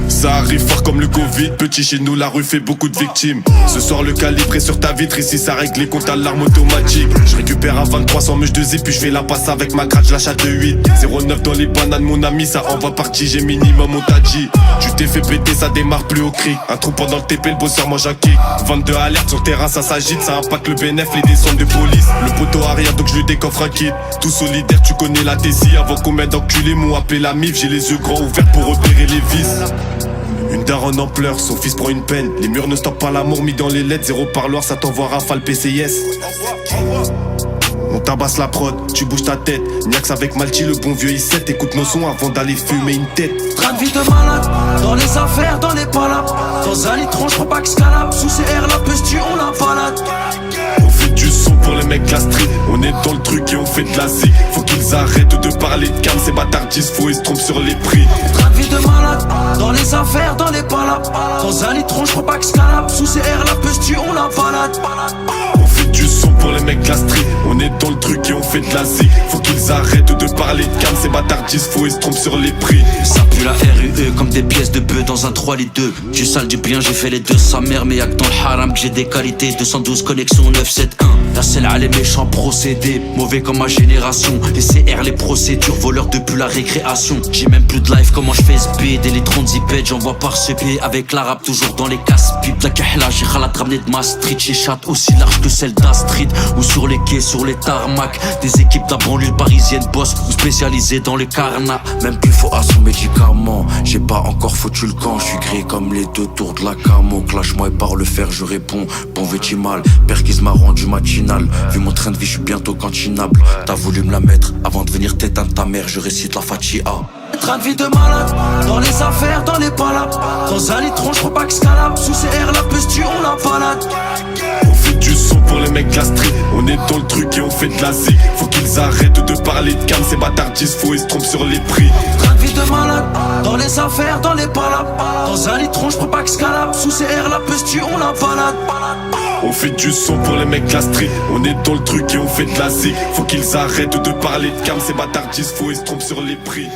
Ça arrive fort comme le Covid. Petit chez nous, la rue fait beaucoup de victimes. Ce soir le calibre est sur ta vitre. Ici ça règle les comptes à l'arme automatique. Je récupère à 23 sans mèche de zip. Puis je fais la passe avec ma gratte, je lâche à 2-8. 0,9 dans les bananes mon ami. Ça envoie parti, j'ai minimum on t'a dit. Tu t'es fait péter, ça démarre plus au cri. Un trou pendant le TP, le bosseur mange un kick. 22 alertes sur terrain, ça s'agite. Ça impacte le bénéf, les descentes de police. Le poteau arrière donc je lui décoffre un kit. Tout solidaire, tu connais la tessie. Avant qu'on m'aide d'enculés m'ont appelé la mif. J'ai les yeux grands ouverts pour repérer les vis. Une daronne en pleurs, son fils prend une peine. Les murs ne stoppent pas l'amour mis dans les lettres. Zéro parloir, ça t'envoie rafale PCS. On tabasse la prod, tu bouges ta tête. Niax avec Malti, le bon vieux I7. Écoute nos sons avant d'aller fumer une tête. Train de vie de malade, dans les affaires, dans les palabres. Dans un litron, je crois pas que scalable. Sous CR, la pesture, on la balade. On fait du son pour les mecs la street. On est dans le truc et on fait de la zik. Faut qu'ils arrêtent de parler de cam. Ces bâtards disent faux, ils se trompent sur les prix. Train de vie de malade, dans les affaires, dans les palabres. Dans un litron, je crois pas que scalable. Sous CR, la pesture, on la balade. On fait du son pour les mecs la street. On est dans le truc et on fait de la zik. Faut qu'ils arrêtent de parler de cam. Ces bâtards disent faux, ils se trompent sur les prix. Ça pue la RUE comme des pièces de bœuf dans un 3 litres 2. Du sale du bien, j'ai fait les deux. Sa mère, mais y'a que dans le haram que j'ai des qualités. 212 connexions 971. La selle à les méchants procédés. Mauvais comme ma génération. Les CR, les procédures, voleurs depuis la récréation. J'ai même plus de life, comment je fais speed. Et les 30 zipettes, j'envoie par ce pied. Avec l'arabe toujours dans les casse-pipes. La kahla, j'ai khalat ramené de ma street. J'ai chatte aussi large que celle d'Astrid. Ou sur les quais, sur les tarmacs. Des équipes de la banlieue parisienne boss ou spécialisées dans les carnats. Même qu'il faut à son médicament. J'ai pas encore foutu le camp. J'suis gris comme les deux tours de la camo. Clash-moi et par le fer, je réponds. Bon vêtis mal, perquise m'a rendu matinal. Vu mon train de vie, j'suis bientôt cantinable. T'as voulu me la mettre avant de venir t'éteindre ta mère. Je récite la Fatiha. Train de vie de malade, dans les affaires, dans les palabres. Dans un litron, je crois pas que scalable. Sous CR, la pesture, on la balade. On fait du son pour les mecs la street. On est dans le truc et on fait de la zik. Faut qu'ils arrêtent de parler de cam. Ces bâtards disent faux, ils se trompent sur les prix. Train de vie de malade, dans les affaires, dans les palabres. Dans un litron, je crois pas que scalable. Sous CR, la pesture, on la balade. On fait du son pour les mecs la street. On est dans le truc et on fait de la zik. Faut qu'ils arrêtent de parler de cam. Ces bâtards disent faux, ils se trompent sur les prix.